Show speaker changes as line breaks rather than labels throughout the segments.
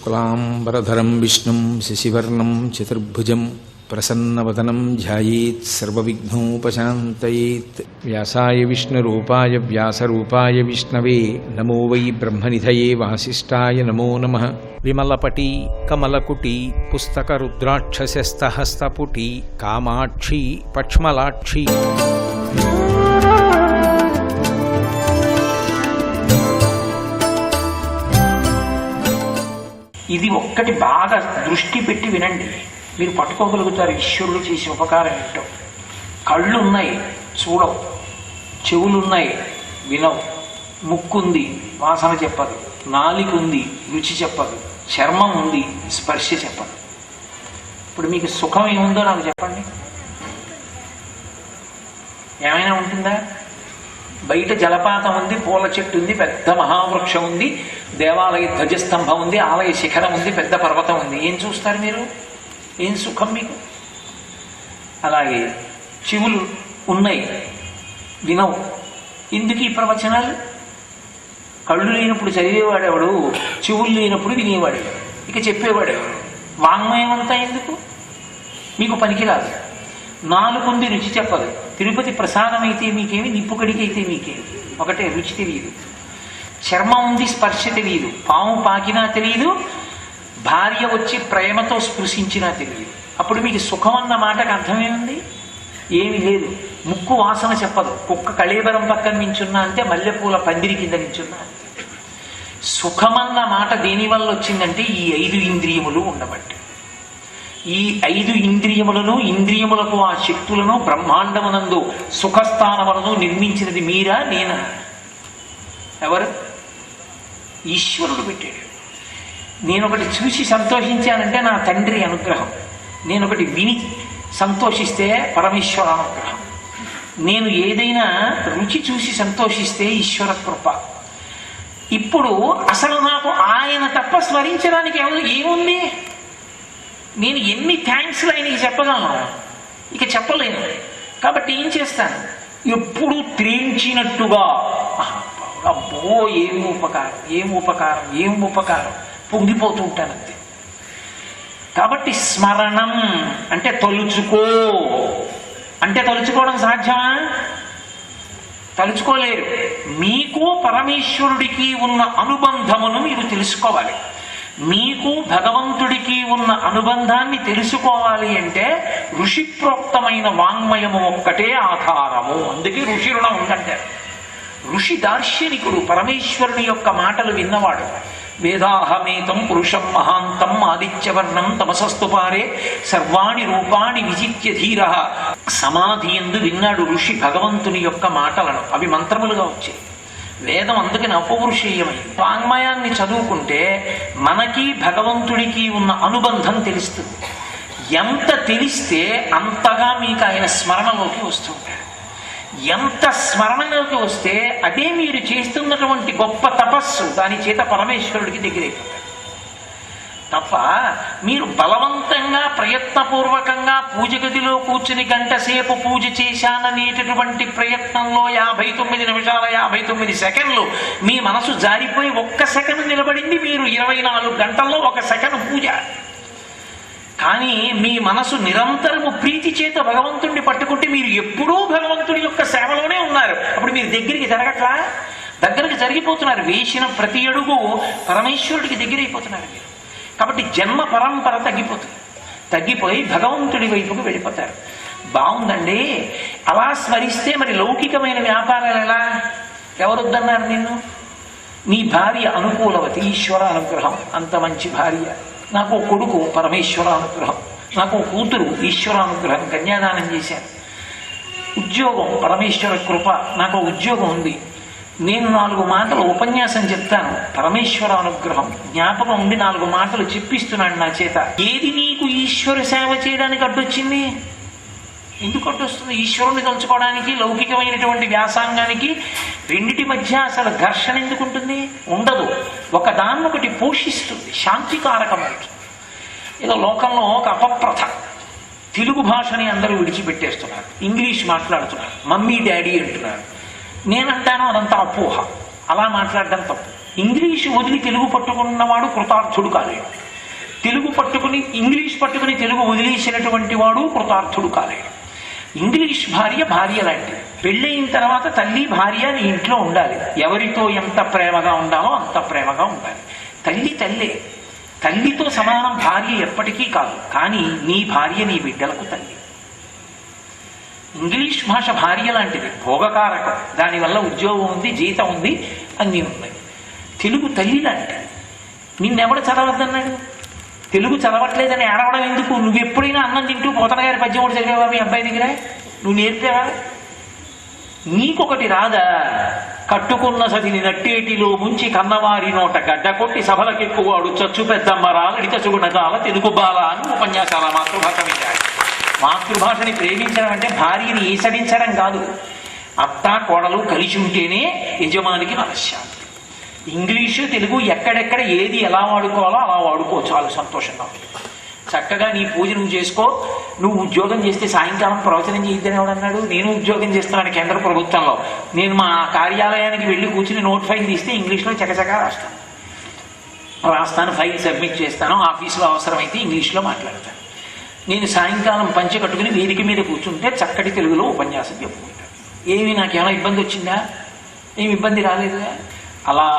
शुक्लांबरधरं विष्णुं शशिवर्णं चतुर्भुजं प्रसन्नवदनं ध्यायेत् सर्वविघ्नोपशान्तयेत्। व्यासाय विष्णुरूपाय व्यासरूपाय विष्णवे नमो वै ब्रह्मनिधये वासिष्ठाय नमो नमः। विमलपटी कमलकुटी पुस्तकरुद्राक्षस्यस्तहस्तपुटी कामाक्षी पक्ष्मलाक्षी
ఇది ఒక్కటి బాగా దృష్టి పెట్టి వినండి, మీరు పట్టుకోగలుగుతారు ఈశ్వరుడు చేసే ఉపకారం ఏంటో. కళ్ళున్నాయి చూడవు, చెవులున్నాయి వినవు, ముక్కుంది వాసన చెప్పదు, నాలిక ఉంది రుచి చెప్పదు, చర్మం ఉంది స్పర్శ చెప్పదు. ఇప్పుడు మీకు సుఖం ఏముందో నాకు చెప్పండి, ఏమైనా ఉంటుందా? బయట జలపాతం ఉంది, పూల చెట్టు ఉంది, పెద్ద మహావృక్షం ఉంది, దేవాలయ ధ్వజస్తంభం ఉంది, ఆలయ శిఖరం ఉంది, పెద్ద పర్వతం ఉంది. ఏం చూస్తారు మీరు? ఏం సుఖం మీకు? అలాగే చెవులు ఉన్నాయి వినవు. ఎందుకు ఈ ప్రవచనాలు? కళ్ళు లేనప్పుడు చదివేవాడెవడు, చెవులు లేనప్పుడు వినేవాడెవడు, ఇక చెప్పేవాడెవడు? వాంగ్మయం అంతా ఎందుకు? మీకు పనికిరాదు. నాలుగుంది రుచి చెప్పదు. తిరుపతి ప్రసాదం అయితే మీకేమి, నిప్పు కడికి అయితే మీకేమి, ఒకటే రుచి తెలియదు. చర్మం ఉంది స్పర్శ తెలియదు, పాము పాకినా తెలియదు, భార్య వచ్చి ప్రేమతో స్పృశించినా తెలియదు. అప్పుడు మీకు సుఖం అన్న మాటకు అర్థమేముంది? ఏమి లేదు. ముక్కు వాసన చెప్పదు, కుక్క కళేబరం పక్కన నించున్నా అంటే మల్లెపూల పందిరి కింద నించున్నా. సుఖమన్న మాట దేనివల్ల వచ్చిందంటే ఈ 5 ఇంద్రియములు ఉండబట్టి. ఈ 5 ఇంద్రియములను, ఇంద్రియములకు ఆ శక్తులను బ్రహ్మాండమునందు సుఖస్థానములను నిర్మించినది మీరా నేనా? ఎవరు? ఈశ్వరుడు పెట్టాడు. నేనొకటి చూసి సంతోషించానంటే నా తండ్రి అనుగ్రహం, నేనొకటి విని సంతోషిస్తే పరమేశ్వర అనుగ్రహం, నేను ఏదైనా రుచి చూసి సంతోషిస్తే ఈశ్వర కృప. ఇప్పుడు అసలు నాకు ఆయన తప్ప స్మరించడానికి ఏముంది? నేను ఎన్ని థ్యాంక్స్లు ఆయనకి చెప్పగలను? ఇక చెప్పలేను. కాబట్టి ఏం చేస్తాను? ఎప్పుడు త్రేంచినట్టుగా అబ్బో ఏం ఉపకారం, ఏం ఉపకారం, ఏం ఉపకారం పొంగిపోతూ ఉంటాను అంతే. కాబట్టి స్మరణం అంటే తలుచుకో అంటే తలుచుకోవడం సాధ్యమా? తలుచుకోలేరు. మీకు పరమేశ్వరుడికి ఉన్న అనుబంధమును మీరు తెలుసుకోవాలి. మీకు భగవంతుడికి ఉన్న అనుబంధాన్ని తెలుసుకోవాలి అంటే ఋషిప్రోక్తమైన వాంగ్మయము ఒక్కటే ఆధారము. అందుకే ఋషి రుణం ఉందంటారు. ఋషి దార్శనికుడు, పరమేశ్వరుని యొక్క మాటలు విన్నవాడు. వేదాహమేతం పురుషం మహాంతం ఆదిత్యవర్ణం తమసస్తు పారే సర్వాణి రూపాణి విజిత్య ధీర. సమాధి ఎందు విన్నాడు ఋషి భగవంతుని యొక్క మాటలను. అవి మంత్రములుగా వచ్చాయి. వేదం అందుకని అపౌరుషేయమైంది. వాంగ్మయాన్ని చదువుకుంటే మనకి భగవంతుడికి ఉన్న అనుబంధం తెలుస్తుంది. ఎంత తెలిస్తే అంతగా మీకు ఆయన స్మరణలోకి వస్తుంటాడు. ఎంత స్మరణలోకి వస్తే అదే మీరు చేస్తున్నటువంటి గొప్ప తపస్సు, దాని చేత పరమేశ్వరుడికి దగ్గరైపోతాడు. తప్ప మీరు బలవంతంగా ప్రయత్నపూర్వకంగా పూజ గదిలో కూర్చుని గంట సేపు పూజ చేశాననేటటువంటి ప్రయత్నంలో 59 నిమిషాల 59 సెకండ్లు మీ మనసు జారిపోయి 1 సెకండ్ నిలబడింది. మీరు 24 గంటల్లో 1 సెకండ్ పూజ. కానీ మీ మనసు నిరంతరము ప్రీతి చేత భగవంతుడిని పట్టుకుంటే మీరు ఎప్పుడూ భగవంతుడి యొక్క సేవలోనే ఉన్నారు. అప్పుడు మీరు దగ్గరికి జరగట్లా, దగ్గరికి జరిగిపోతున్నారు. వేసిన ప్రతి అడుగు పరమేశ్వరుడికి దగ్గరైపోతున్నారు మీరు. కాబట్టి జన్మ పరంపర తగ్గిపోయి భగవంతుడి వైపుకు వెళ్ళిపోతారు. బాగుందండి. అలా స్మరిస్తే మరి లౌకికమైన వ్యాపారాలు ఎలా? ఎవరొద్దన్నారు నిన్ను? నీ భార్య అనుకూలవతి, ఈశ్వర అనుగ్రహం, అంత మంచి భార్య. నాకు కొడుకు, పరమేశ్వర అనుగ్రహం. నాకు కూతురు, ఈశ్వర అనుగ్రహం, కన్యాదానం చేశాను. ఉద్యోగం, పరమేశ్వర కృప, నాకు ఉద్యోగం ఉంది. నేను 4 మాటలు ఉపన్యాసం చెప్తాను, పరమేశ్వర అనుగ్రహం. జ్ఞాపకం ఉండి 4 మాటలు చెప్పిస్తున్నాడు నా చేత. ఏది నీకు ఈశ్వర సేవ చేయడానికి అడ్డొచ్చింది? ఎందుకు అడ్డొస్తుంది? ఈశ్వరుని తలుచుకోవడానికి లౌకికమైనటువంటి వ్యాసాంగానికి రెండిటి మధ్య అసలు ఘర్షణ ఎందుకు ఉంటుంది? ఉండదు. ఒకదాన్నొకటి పోషిస్తుంది, శాంతికారకమవుతుంది. ఏదో లోకంలో ఒక అపప్రథ, తెలుగు భాషని అందరూ విడిచిపెట్టేస్తున్నారు, ఇంగ్లీష్ మాట్లాడుతున్నారు, మమ్మీ డాడీ అంటున్నారు. నేనంటాను అదంతా అపోహ. అలా మాట్లాడడం తప్పు. ఇంగ్లీష్ వదిలి తెలుగు పట్టుకున్నవాడు కృతార్థుడు కాలేడు. తెలుగు పట్టుకుని ఇంగ్లీష్ పట్టుకుని తెలుగు వదిలేసినటువంటి వాడు కృతార్థుడు కాలేడు. ఇంగ్లీష్ భార్య భార్య లాంటిది. పెళ్ళయిన తర్వాత తల్లి భార్య నీ ఇంట్లో ఉండాలి. ఎవరితో ఎంత ప్రేమగా ఉండాలో అంత ప్రేమగా ఉండాలి. తల్లి తల్లే. తల్లితో సమానం భార్య ఎప్పటికీ కాదు. కానీ నీ భార్య నీ బిడ్డలకు తల్లి. ఇంగ్లీష్ భాష భార్య లాంటిది, భోగకారకం. దానివల్ల ఉద్యోగం ఉంది, జీతం ఉంది, అన్నీ ఉన్నాయి. తెలుగు తల్లి లాంటిది. నిన్నెవడు చదవద్దన్నాడు? తెలుగు చదవట్లేదని ఏడవడం ఎందుకు? నువ్వు ఎప్పుడైనా అన్నం తింటూ పోతన గారి పద్యం కూడా చదివావా మీ అబ్బాయి దగ్గర? నువ్వు నేర్పావా? నీకొకటి రాదా? కట్టుకున్న సతిని నట్టేటిలో ముంచి కన్నవారి నోట గడ్డ కొట్టి సభలకెక్కువాడు చచ్చు పెద్దమ్మరాలడి చచ్చుకున్నదాల తెలుగు బాల అని ఉపన్యాసాల మాతృభాష విద్యాడు. మాతృభాషని ప్రేమించడం అంటే భార్యని ఈసడించడం కాదు. అత్త కోడలు కలిసి ఉంటేనే యజమానికి మనశ్శాంతి. ఇంగ్లీషు తెలుగు ఎక్కడెక్కడ ఏది ఎలా వాడుకోవాలో అలా వాడుకో, చాలా సంతోషంగా ఉంటుంది. చక్కగా నీ పూజ నువ్వు చేసుకో. నువ్వు ఉద్యోగం చేస్తే సాయంకాలం ప్రవచనం చేయొద్దని ఎవడన్నాడు? నేను ఉద్యోగం చేస్తున్నాను కేంద్ర ప్రభుత్వంలో. నేను మా కార్యాలయానికి వెళ్ళి కూర్చుని నోట్ ఫైల్ తీస్తే ఇంగ్లీష్లో చకచకా రాస్తాను, ఫైల్ సబ్మిట్ చేస్తాను. ఆఫీసులో అవసరమైతే ఇంగ్లీష్లో మాట్లాడతాను. నేను సాయంకాలం పంచె కట్టుకుని వేదిక మీద కూర్చుంటే చక్కటి తెలుగులో ఉపన్యాసం చెప్పుకుంటాను. ఏమి నాకేమైనా ఇబ్బంది వచ్చిందా? ఏమి ఇబ్బంది రాలేదుగా. అలా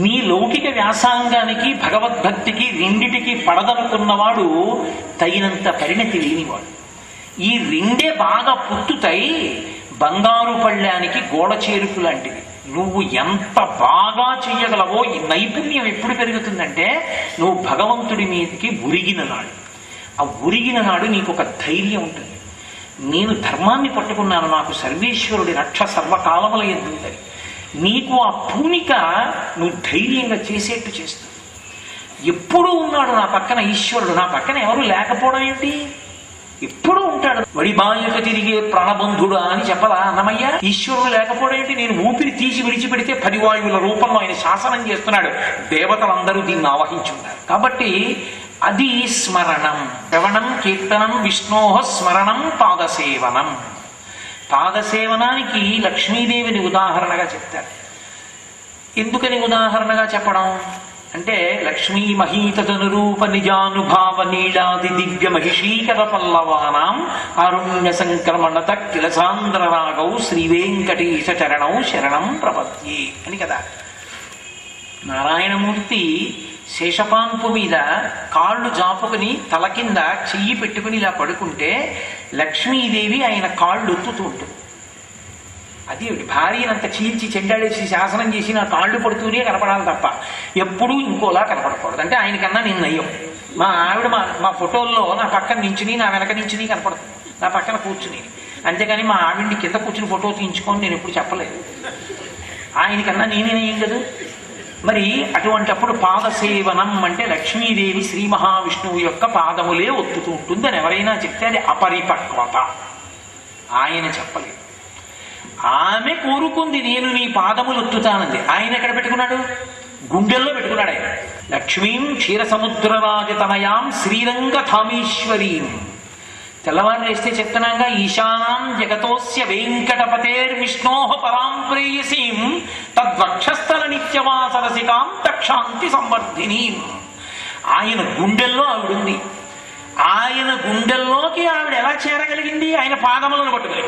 నీ లౌకిక వ్యాసాంగానికి భగవద్భక్తికి రెండిటికి పడదనుకున్నవాడు తగినంత పరిణతి లేనివాడు. ఈ రెండే బాగా పుట్టుతాయి. బంగారు పళ్ళానికి గోడ చేరుకు లాంటివి. నువ్వు ఎంత బాగా చెయ్యగలవో ఈ నైపుణ్యం ఎప్పుడు పెరుగుతుందంటే నువ్వు భగవంతుడి మీదకి ఉరిగిన నాడు. ఆ ఉరిగిన నాడు నీకు ఒక ధైర్యం ఉంటుంది. నేను ధర్మాన్ని పట్టుకున్నాను, నాకు సర్వేశ్వరుడి రక్ష సర్వకాలముల ఎందుందని నీకు ఆ పూనిక నువ్వు ధైర్యంగా చేసేట్టు చేస్తుంది. ఎప్పుడూ ఉన్నాడు నా పక్కన ఈశ్వరుడు. నా పక్కన ఎవరు లేకపోవడం ఏంటి? ఎప్పుడూ ఉంటాడు. వడిబాయుక తిరిగే ప్రాణబంధుడా అని చెప్పలా అన్నమయ్య? ఈశ్వరుడు లేకపోవడం ఏంటి? నేను ఊపిరి తీసి విడిచిపెడితే 10 వాయువుల రూపంలో ఆయన శాసనం చేస్తున్నాడు. దేవతలందరూ దీన్ని ఆవహించున్నారు. కాబట్టి అది స్మరణం. శ్రవణం, కీర్తనం, విష్ణోహ స్మరణం, పాదసేవనం. పాదసేవనానికి లక్ష్మీదేవిని ఉదాహరణగా చెప్తారు. ఎందుకని ఉదాహరణగా చెప్పడం అంటే లక్ష్మీ మహీతనురూప నిజానుభావ నీళాది దివ్య మహిషీకర పల్లవానాం ఆరుణ్య సంక్రమణత కిలసాంద్ర రాగౌ శ్రీ వెంకటేశ చరణౌ శరణం ప్రపత్యే అని కదా. నారాయణమూర్తి శేషపాన్పు మీద కాళ్ళు జాపుకుని తల కింద చెయ్యి పెట్టుకుని ఇలా పడుకుంటే లక్ష్మీదేవి ఆయన కాళ్ళు ఒత్తుతూ ఉంటుంది. అది భార్యనంత చీల్చి చెండాడేసి శాసనం చేసి నా కాళ్ళు పడుతూనే కనపడాలి తప్ప ఎప్పుడూ ఇంకోలా కనపడకూడదు. అంటే ఆయనకన్నా నేను నయ్యం. మా ఆవిడ మా ఫోటోల్లో నా పక్కన నించుని నా వెనక నించుని కనపడుతుంది, నా పక్కన కూర్చుని. అంతేకాని మా ఆవిడ్ని కింద కూర్చుని ఫోటో తీయించుకొని నేను ఎప్పుడు చెప్పలేదు. ఆయనకన్నా నేనే నయ్యం కదా. మరి అటువంటప్పుడు పాదసేవనం అంటే లక్ష్మీదేవి శ్రీ మహావిష్ణువు యొక్క పాదములే ఒత్తుతూ ఉంటుంది అని ఎవరైనా చెప్తే అది అపరిపక్వత. ఆయన చెప్పలేదు. ఆమె కోరుకుంది నేను నీ పాదములు ఒత్తుతానంది. ఆయన ఎక్కడ పెట్టుకున్నాడు? గుండెల్లో పెట్టుకున్నాడు ఆయన. లక్ష్మీం క్షీరసముద్రరాజతనయాం శ్రీరంగధామేశ్వరీం. తెల్లవారు వేస్తే చెప్తున్నాగా ఈశానాం జగతోస్య వెంకటపతేర్విష్ణోః పరాం ప్రేయసీం తద్వక్షస్థల నిత్యవాసరసికాం దక్షాంతి సంవర్ధినీం. ఆయన గుండెల్లో ఆవిడుంది. ఆయన గుండెల్లోకి ఆవిడ ఎలా చేరగలిగింది? ఆయన పాదములను పట్టుకుని.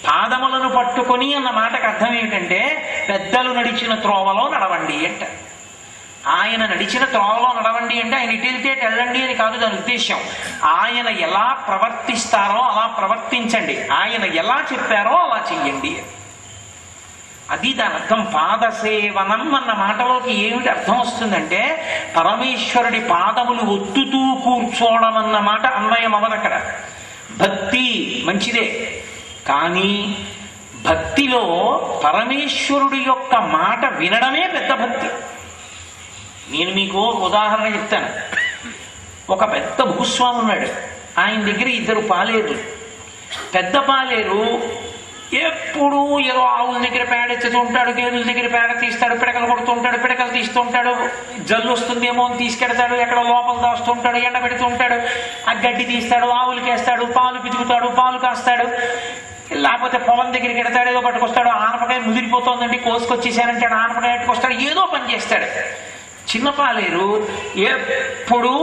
పాదములను పట్టుకొని అన్న మాటకు అర్థం ఏమిటంటే పెద్దలు నడిచిన త్రోవలో నడవండి అంట. ఆయన నడిచిన త్రోవలో నడవండి అంటే ఆయన ఇటు వెళ్తే వెళ్ళండి అని కాదు దాని ఉద్దేశం. ఆయన ఎలా ప్రవర్తిస్తారో అలా ప్రవర్తించండి, ఆయన ఎలా చెప్పారో అలా చెయ్యండి. అది దాని అర్థం. పాదసేవనం అన్న మాటలోకి ఏమిటి అర్థం వస్తుందంటే పరమేశ్వరుడి పాదములు ఒత్తుతూ కూర్చోవడం అన్న మాట అన్వయం అవ్వదు అక్కడ. భక్తి మంచిదే, కానీ భక్తిలో పరమేశ్వరుడి యొక్క మాట వినడమే పెద్ద భక్తి. నేను మీకు ఉదాహరణ చెప్తాను. ఒక పెద్ద భూస్వామి ఉన్నాడు. ఆయన దగ్గర 2 పాలేరు. పెద్ద పాలేరు ఎప్పుడు ఏదో ఆవుల దగ్గర పేడ ఎత్తుతూ ఉంటాడు, గేదెల దగ్గర పేడ తీస్తాడు, పిడకలు కొడుతూ ఉంటాడు, పిడకలు తీస్తూ ఉంటాడు, జల్లు వస్తుందేమో అని తీసుకెడతాడు, ఎక్కడ లోపల దాస్తూ ఉంటాడు, ఎండ పెడుతూ ఉంటాడు, ఆ గడ్డి తీస్తాడు, ఆవులకి వేస్తాడు, పాలు పితుకుతాడు, పాలు కాస్తాడు. లేకపోతే పొలం దగ్గరికి ఎడతాడు, ఏదో పట్టుకొస్తాడు, ఆనపకాయ ముదిరిపోతుందండి కోసుకొచ్చేసానంటే ఆనపకాయ పట్టుకొస్తాడు, ఏదో పని చేస్తాడు. చిన్నపాలేరు ఎప్పుడూ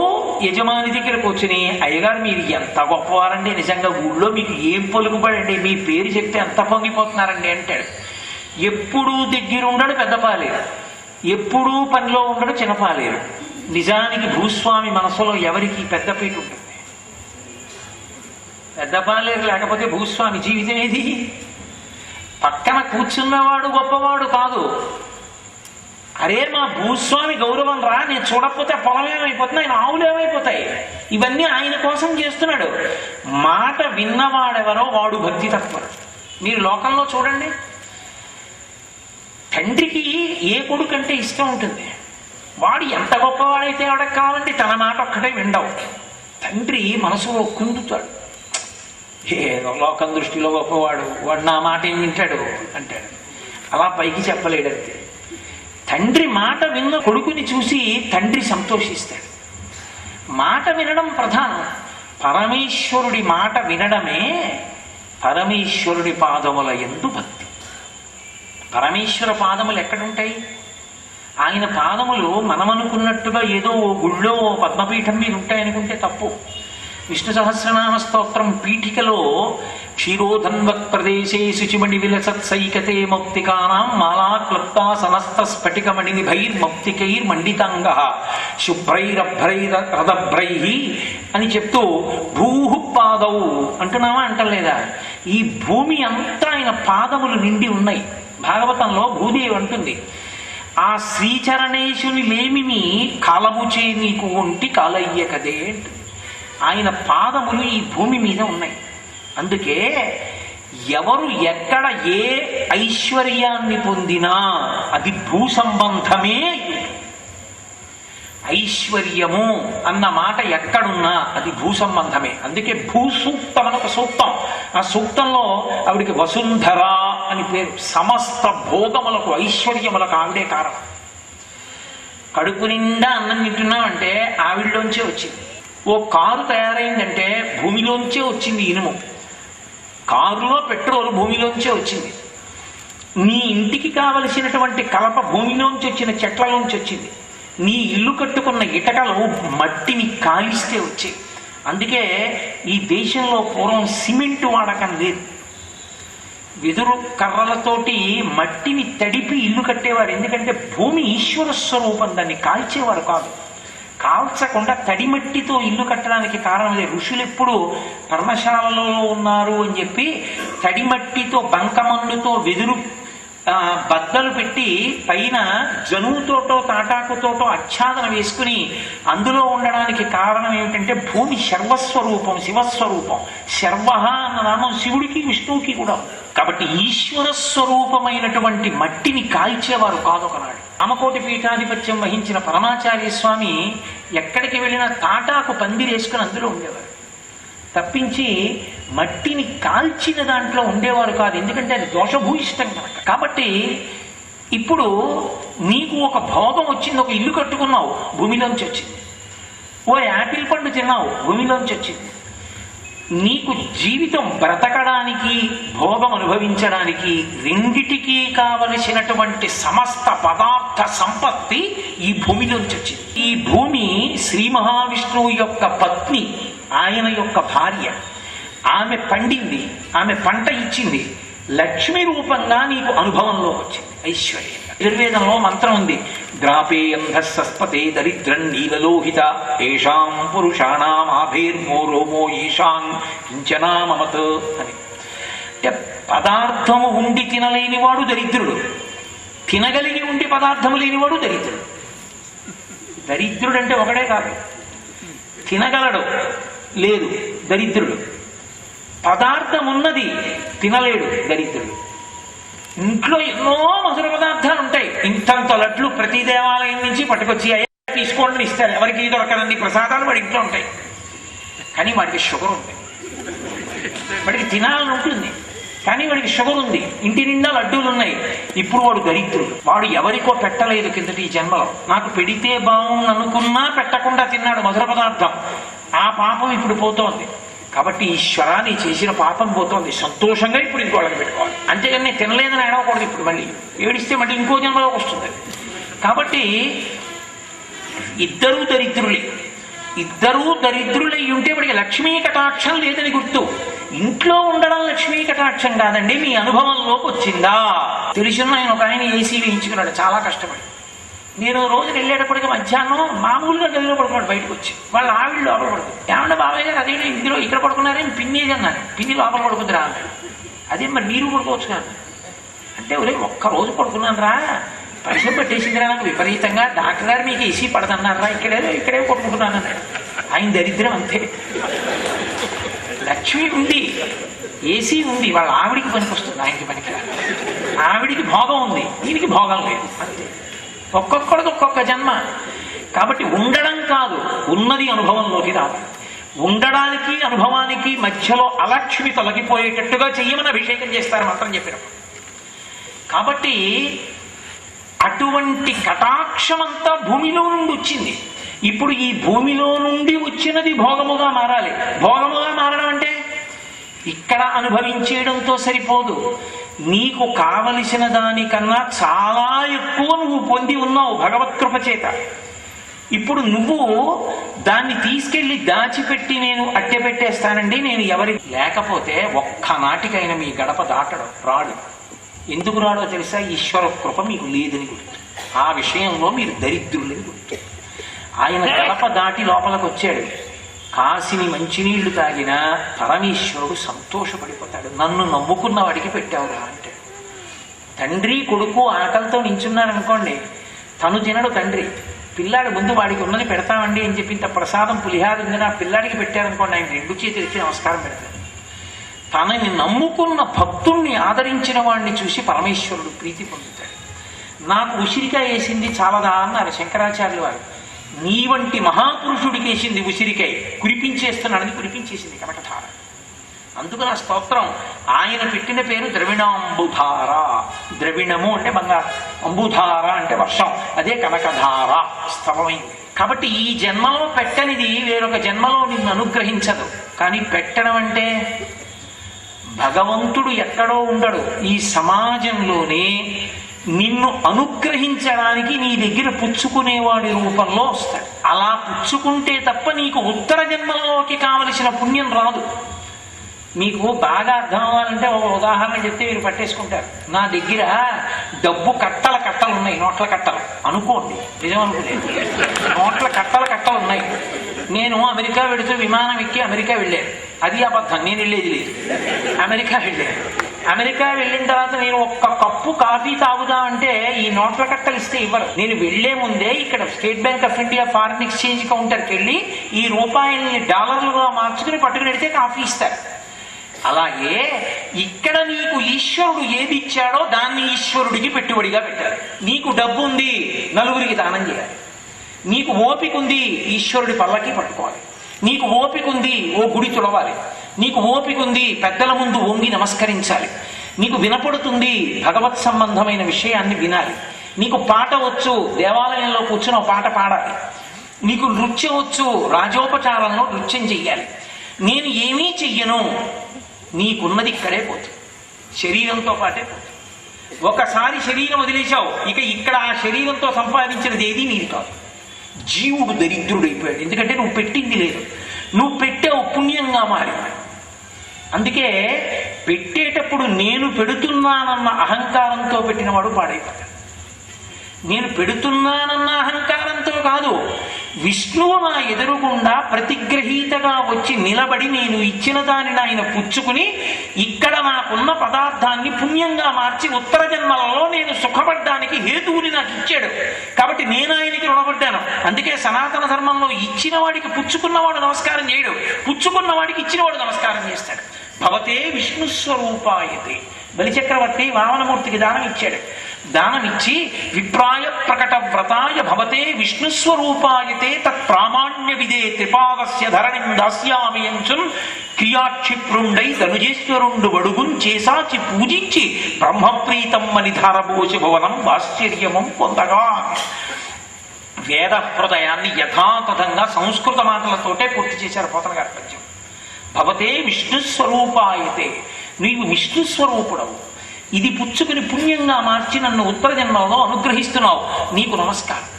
యజమాని దగ్గరకు కూర్చుని, అయ్యగారు మీరు ఎంత గొప్పవారండి, నిజంగా ఊళ్ళో మీకు ఏం పలుకుబడండి, మీ పేరు చెప్తే ఎంత పొంగిపోతున్నారండి అంటాడు. ఎప్పుడూ దగ్గరుండడు పెద్దపాలేరు, ఎప్పుడూ పనిలో ఉండడు చిన్నపాలేరు. నిజానికి భూస్వామి మనసులో ఎవరికి పెద్దపీట ఉంటుంది? పెద్దపాలేరు లేకపోతే భూస్వామి జీవితం ఏది? పక్కన కూర్చున్నవాడు గొప్పవాడు కాదు, అరే మా భూస్వామి గౌరవం రా, నేను చూడకపోతే పొలం ఏమైపోతుంది, ఆయన ఆవులు ఏమైపోతాయి, ఇవన్నీ ఆయన కోసం చేస్తున్నాడు. మాట విన్నవాడెవరో వాడు భక్తి తత్పరుడు. మీరు లోకంలో చూడండి, తండ్రికి ఏ కొడుకు అంటే ఇష్టం ఉంటుంది, వాడు ఎంత గొప్పవాడైతే ఆవిడకి కావాలంటే తన మాట ఒక్కటే విండవు. తండ్రి మనసులో కుందుతాడు, ఏదో లోకం దృష్టిలో గొప్పవాడు, వాడు నా మాట ఏం వింటాడు అంటాడు. అలా పైకి చెప్పలేడంతే. తండ్రి మాట విన్న కొడుకుని చూసి తండ్రి సంతోషిస్తాడు. మాట వినడం ప్రధానం. పరమేశ్వరుడి మాట వినడమే పరమేశ్వరుడి పాదముల యందు భక్తి. పరమేశ్వర పాదములు ఎక్కడుంటాయి? ఆయన పాదములు మనమనుకున్నట్టుగా ఏదో ఓ గుళ్ళో ఓ పద్మపీఠం మీద ఉంటాయనుకుంటే తప్పు. విష్ణు సహస్రనామ స్తోత్రం పీఠికలో క్షీరోధన్వత్ ప్రదేశే శుచిమణి విలసత్సైకతే మౌక్తికానాం మాలా క్లుప్తా సమస్త స్ఫటికమణి నిభైర్మౌక్తికైర్మండితాంగ శుభ్రైరభ్రైరదభ్రై అని చెప్తూ భూహు పాదవు అంటున్నావా అంటలేదా? ఈ భూమి అంతా ఆయన పాదములు నిండి ఉన్నాయి. భాగవతంలో భూదేవి అంటుంది, ఆ శ్రీచరణేశుని లేమిని కాలముచే నీకు ఒంటి కాలయ్య కదే. ఆయన పాదములు ఈ భూమి మీద ఉన్నాయి. అందుకే ఎవరు ఎక్కడ ఏ ఐశ్వర్యాన్ని పొందినా అది భూ సంబంధమే. ఐశ్వర్యము అన్న మాట ఎక్కడున్నా అది భూ సంబంధమే. అందుకే భూ సూక్తం అని ఒక సూక్తం, ఆ సూక్తంలో ఆవిడికి వసుంధర అని పేరు. సమస్త భోగములకు ఐశ్వర్యములకు ఆవిడే కారణం. కడుపు నిండా అన్నం తింటున్నామంటే ఆవిడలోంచే వచ్చింది. ఓ కారు తయారైందంటే భూమిలోంచే వచ్చింది ఇనుము. కారులో పెట్రోల్ భూమిలోంచే వచ్చింది. నీ ఇంటికి కావలసినటువంటి కలప భూమిలోంచి వచ్చిన చెట్లలోంచి వచ్చింది. నీ ఇల్లు కట్టుకున్న ఇటకలు మట్టిని కాలిస్తే వచ్చాయి. అందుకే ఈ దేశంలో పూర్వం సిమెంట్ వాడకం లేదు. వెదురు కర్రలతోటి మట్టిని తడిపి ఇల్లు కట్టేవారు. ఎందుకంటే భూమి ఈశ్వర స్వరూపం, దాన్ని కాల్చేవారు కాదు. కాల్చకుండా తడి మట్టితో ఇల్లు కట్టడానికి కారణం అదే. ఋషులు ఎప్పుడు పర్ణశాలలో ఉన్నారు అని చెప్పి తడి మట్టితో బంకమన్నుతో వెదురు బద్దలు పెట్టి పైన జనువుతోటో తాటాకుతోటో ఆచ్ఛాదన వేసుకుని అందులో ఉండడానికి కారణం ఏమిటంటే భూమి శర్వస్వరూపం, శివస్వరూపం. శర్వ అన్న నామం శివుడికి విష్ణువుకి కూడా. కాబట్టి ఈశ్వర స్వరూపమైనటువంటి మట్టిని కాల్చేవారు కాదు ఒకనాడు. రామకోటి పీఠాధిపత్యం వహించిన పరమాచార్య స్వామి ఎక్కడికి వెళ్ళినా తాటాకు పందిరేసుకుని అందులో ఉండేవారు తప్పించి మట్టిని కాల్చిన దాంట్లో ఉండేవారు కాదు. ఎందుకంటే అది దోషభూయిష్టం కనుక. కాబట్టి ఇప్పుడు నీకు ఒక భోగం వచ్చింది, ఒక ఇల్లు కట్టుకున్నావు, భూమిలోంచి వచ్చింది. ఓ యాపిల్ పండు తిన్నావు, భూమిలోంచి వచ్చింది. నీకు జీవితం బ్రతకడానికి, భోగం అనుభవించడానికి రెండిటికీ కావలసినటువంటి సమస్త పదార్థ సంపత్తి ఈ భూమిలోంచి వచ్చింది. ఈ భూమి శ్రీ మహావిష్ణువు యొక్క పత్ని, ఆయన యొక్క భార్య. ఆమె పండింది, ఆమె పంట ఇచ్చింది, లక్ష్మి రూపంగా నీకు అనుభవంలో వచ్చింది ఐశ్వర్యం. యజుర్వేదంలో మంత్రం ఉంది, గ్రాపేయంధస్పతే దరిద్రం నీలలోహిత ఏషాం పురుషాణం ఆభేర్మోరోమో ఈశాన్ కించనామమత్ అని. అంటే పదార్థము ఉండి తినలేనివాడు దరిద్రుడు, తినగలిగి ఉండి పదార్థము లేనివాడు దరిద్రుడు. దరిద్రుడు అంటే ఒకడే కాదు, తినగలడు లేదు దరిద్రుడు, పదార్థం ఉన్నది తినలేడు దరిద్రుడు. ఇంట్లో ఎన్నో మధుర పదార్థాలు ఉంటాయి, ఇంతంత లడ్లు ప్రతి దేవాలయం నుంచి పట్టుకొచ్చి తీసుకోండి ఇస్తారు. ఎవరికి దొరకనండి ప్రసాదాలు వాడి ఇంట్లో ఉంటాయి, కానీ వాడికి షుగర్ ఉంది. వాడికి తినాలని ఉంటుంది కానీ వాడికి షుగర్ ఉంది, ఇంటి నిండా లడ్డూలు ఉన్నాయి. ఇప్పుడు వాడు దరిద్రుడు. వాడు ఎవరికో పెట్టలేదు కిందటి ఈ జన్మలో. నాకు పెడితే బాగుంది అనుకున్నా పెట్టకుండా తిన్నాడు మధుర పదార్థం. ఆ పాపం ఇప్పుడు పోతోంది. కాబట్టి ఈశ్వరా నీ చేసిన పాపం పోతోంది, సంతోషంగా ఇప్పుడు ఇంకోళ్ళని పెట్టుకోవాలి. అంతేగాని నేను తినలేదని ఏడవకూడదు. ఇప్పుడు మళ్ళీ ఏడిస్తే మళ్ళీ ఇంకో జన్మలోకి వస్తుంది. కాబట్టి ఇద్దరూ దరిద్రులై ఉంటే వాడికి లక్ష్మీ కటాక్షం లేదని గుర్తు. ఇంట్లో ఉండడం లక్ష్మీ కటాక్షం కాదండి, మీ అనుభవంలోకి వచ్చిందా. తెలిసిన ఆయన ఏసీ వేయించుకున్నాడు చాలా కష్టపడి. నేను రోజు వెళ్ళేటప్పటికి మధ్యాహ్నం మామూలుగా గదిలో పడుకున్నాడు. బయటకు వచ్చి వాళ్ళ ఆవిడ లోపల పడుకుంది. ఏమన్నా బాబాయ్ గారు అదే ఇందులో ఇక్కడ పడుకున్నారని పిన్నేది అన్నారు. పిన్ని లోపల పడుకుందిరా అన్నాడు. అదే మరి మీరు పడుకోవచ్చు కదా అంటే, ఒరే ఒక్కరోజు పడుకున్నాను రా, పరిచయం పట్టేసిందిరా నాకు విపరీతంగా. డాక్టర్ గారు మీకు ఏసీ పడదన్నారా, ఇక్కడే పడుకుంటున్నాను అన్నాడు. ఆయన దరిద్రం అంతే. లక్ష్మి ఉంది, ఏసీ ఉంది, వాళ్ళ ఆవిడికి పనికి వస్తుంది, ఆయనకి పనికి. ఆవిడికి భోగం ఉంది, దీనికి భోగం లేదు, అంతే. ఒక్కొక్కడికి ఒక్కొక్క జన్మ. కాబట్టి ఉండడం కాదు, ఉన్నది అనుభవంలోకి రావాలి. ఉండడానికి అనుభవానికి మధ్యలో అలక్ష్మి తొలగిపోయేటట్టుగా చెయ్యమని అభిషేకం చేస్తారు మంత్రం చెప్పినప్పుడు. కాబట్టి అటువంటి కటాక్షమంతా భూమిలో నుండి వచ్చింది. ఇప్పుడు ఈ భూమిలో నుండి వచ్చినది భోగముగా మారాలి. భోగముగా మారడం అంటే ఇక్కడ అనుభవించేయడంతో సరిపోదు. నీకు కావలసిన దానికన్నా చాలా ఎక్కువ నువ్వు పొంది ఉన్నావు భగవత్కృప చేత. ఇప్పుడు నువ్వు దాన్ని తీసుకెళ్లి దాచిపెట్టి నేను అట్టె పెట్టేస్తానండి, నేను ఎవరికి లేకపోతే ఒక్కనాటికైనా మీ గడప దాటడం రాడు. ఎందుకు రాడో తెలుసా? ఈశ్వర కృప మీకు లేదని గుర్తు. ఆ విషయంలో మీరు దరిద్రులని గుర్తు. ఆయన గడప దాటి లోపలికి వచ్చాడు. కాసిని మంచినీళ్లు తాగినా పరమేశ్వరుడు సంతోషపడిపోతాడు. నన్ను నమ్ముకున్న వాడికి పెట్టావురా అంటాడు. తండ్రి కొడుకు ఆకలితో నించున్నారనుకోండి, తను తినడు తండ్రి. పిల్లాడు ముందు వాడికి ఉన్నది పెడతామండి అని చెప్పి ఇంత ప్రసాదం పులిహార ఉందని ఆ పిల్లాడికి పెట్టారనుకోండి, ఆయన రెండు చేతులు ఇచ్చి నమస్కారం పెడతాడు. తనని నమ్ముకున్న భక్తుణ్ణి ఆదరించిన వాడిని చూసి పరమేశ్వరుడు ప్రీతి పొందుతాడు. నాకు ఉసిరికాయ వేసింది చాలదా అన్నారు శంకరాచార్యులు వారు. నీ వంటి మహాపురుషుడికి వేసింది ఉసిరికాయ, కురిపించేస్తున్నాడని కురిపించేసింది కనకధార. అందుకని ఆ స్తోత్రం ఆయన పెట్టిన పేరు ద్రవిణాంబుధార. ద్రవిణము అంటే బంగారం, అంబుధార అంటే వర్షం, అదే కనకధార స్తవమైంది. కాబట్టి ఈ జన్మలో పెట్టనిది వేరొక జన్మలో నిన్ను అనుగ్రహించదు. కానీ పెట్టడం అంటే భగవంతుడు ఎక్కడో ఉండడు, ఈ సమాజంలోనే నిన్ను అనుగ్రహించడానికి నీ దగ్గర పుచ్చుకునేవాడి రూపంలో వస్తాడు. అలా పుచ్చుకుంటే తప్ప నీకు ఉత్తర జన్మలోకి కావలసిన పుణ్యం రాదు. మీకు బాగా అర్థం అవ్వాలంటే ఒక ఉదాహరణ చెప్తే మీరు పట్టేసుకుంటారు. నా దగ్గర డబ్బు కట్టలు ఉన్నాయి, నోట్ల కట్టలు అనుకోండి, నిజం అనుకోలేదు, నోట్ల కట్టలు ఉన్నాయి. నేను అమెరికా వెళుతూ విమానం ఎక్కి అమెరికా వెళ్ళాను. అది అబద్ధం, నేను వెళ్ళేది లేదు. అమెరికా వెళ్ళాను. అమెరికా వెళ్ళిన తర్వాత నేను ఒక్క కప్పు కాఫీ తాగుదామంటే ఈ నోట్ల కట్టలు ఇస్తే ఇవ్వరు. నేను వెళ్లే ముందే ఇక్కడ state bank of India foreign exchange కౌంటర్కి వెళ్ళి ఈ రూపాయల్ని డాలర్లుగా మార్చుకుని పట్టుకుని వెడితే కాఫీ ఇస్తారు. అలాగే ఇక్కడ నీకు ఈశ్వరుడు ఏది ఇచ్చాడో దాన్ని ఈశ్వరుడికి పెట్టుబడిగా పెట్టాలి. నీకు డబ్బు ఉంది, నలుగురికి దానం చేయాలి. నీకు ఓపిక ఉంది, ఈశ్వరుడి పల్లకి పట్టుకోవాలి. నీకు ఓపిక ఉంది, ఓ గుడి తుడవాలి. నీకు ఓపిక ఉంది, పెద్దల ముందు వంగి నమస్కరించాలి. నీకు వినపడుతుంది, భగవత్ సంబంధమైన విషయాన్ని వినాలి. నీకు పాట వచ్చు, దేవాలయంలో కూర్చుని ఒక పాట పాడాలి. నీకు నృత్యం వచ్చు, రాజోపచారంలో నృత్యం చెయ్యాలి. నేను ఏమీ చెయ్యను, నీకున్నది ఇక్కడే పోతుంది, శరీరంతో పాటే పోతుంది. ఒకసారి శరీరం వదిలేశావు, ఇక ఇక్కడ ఆ శరీరంతో సంపాదించినది ఏది నీది కాదు. జీవుడు దరిద్రుడైపోయాడు, ఎందుకంటే నువ్వు పెట్టింది లేదు, నువ్వు పెట్టావు పుణ్యంగా మారి. అందుకే పెట్టేటప్పుడు నేను పెడుతున్నానన్న అహంకారంతో పెట్టినవాడు పాడైపోతాడు. నేను పెడుతున్నానన్న అహంకారంతో కాదు, విష్ణువు నా ఎదురుగుండా ప్రతిగ్రహీతగా వచ్చి నిలబడి నేను ఇచ్చిన దానిని ఆయన పుచ్చుకుని ఇక్కడ నాకున్న పదార్థాన్ని పుణ్యంగా మార్చి ఉత్తర జన్మలలో నేను సుఖపడ్డానికి హేతువుని నాకు ఇచ్చాడు. కాబట్టి నేను ఆయనకి రుణపడ్డాను. అందుకే సనాతన ధర్మంలో ఇచ్చిన వాడికి పుచ్చుకున్నవాడు నమస్కారం చేయడు, పుచ్చుకున్న వాడికి ఇచ్చినవాడు నమస్కారం చేస్తాడు. భవతే విష్ణు స్వరూపాయతే. బలిచక్రవర్తి వామనమూర్తికి దానం ఇచ్చాడు. దానమిచ్చి విప్రాయ ప్రకట వ్రతాయ భవతే విష్ణుస్వరూపాయతే తత్ ప్రామాణ్య విదే త్రిపాదస్య ధరణిం దాస్యామి అంచున్ క్రియాక్షిప్రుండై ధనుజేశ్వరుండు వడుగున్ చేసాచి పూజించి బ్రహ్మప్రీతం అని ధారభోషి భవనం ఆశ్చర్యమం పొందగా. వేద హృదయాన్ని యథాతథంగా సంస్కృత మాటలతోటే పూర్తి చేశారు పోతన గారి పద్యం. భవతే విష్ణు స్వరూపాయతే, నీవు విష్ణు స్వరూపుడవు. ఇది పుచ్చుకుని పుణ్యంగా మార్చి నన్ను ఉత్తర జన్మలో అనుగ్రహిస్తున్నావు, నీకు నమస్కారం.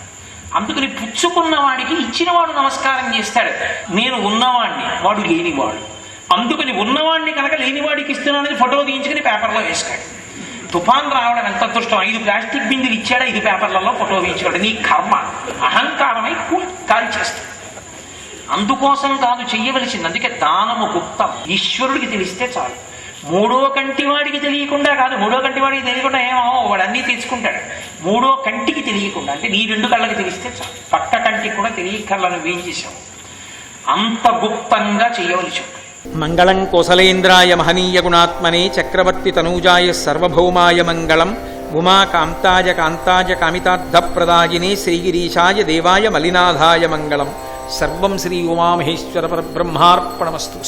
అందుకని పుచ్చుకున్న వాడికి ఇచ్చినవాడు నమస్కారం చేస్తాడు. నేను ఉన్నవాడిని, వాడు లేనివాడు. అందుకని ఉన్నవాడిని కనుక లేనివాడికి ఇస్తున్నానని ఫోటో తీయించుకుని పేపర్లో వేస్తాడు. తుఫాన్ రావడం ఎంత అదృష్టం. 5 ప్లాస్టిక్ బిందులు ఇచ్చాడు, 5 పేపర్లలో ఫోటో తీయించుకోవడం. నీ కర్మ అహంకారమై కాల్ చేస్తాడు. అందుకోసం కాదు చెయ్యవలసింది. అందుకే దానము గుప్తం, ఈశ్వరుడికి తెలిస్తే చాలు. 3వ కంటి వాడికి తెలియకుండా కాదు, 3వ కంటి వాడికి తెలియకుండా ఏమో వాడు అన్నీ తెచ్చుకుంటాడు. 3వ కంటికి తెలియకుండా, అంటే నీ 2 కళ్ళకి తెలిస్తే చాలు. పక్క కంటికి కూడా తెలియకళ్ళను ఏం చేశావు. అంత గుప్తంగా చెయ్యవలసి.
మంగళం కోసలేంద్రాయ మహనీయ గుణాత్మనే చక్రవర్తి తనూజాయ సర్వభౌమాయ మంగళం. ఉమా కాంతాయ కాంతాయ కామితార్థప్రదాయినే శ్రీగిరీశాయ దేవాయ మలినాథాయ మంగళం. సర్వం శ్రీ ఉమామహేశ్వర పరబ్రహ్మార్పణమస్తు.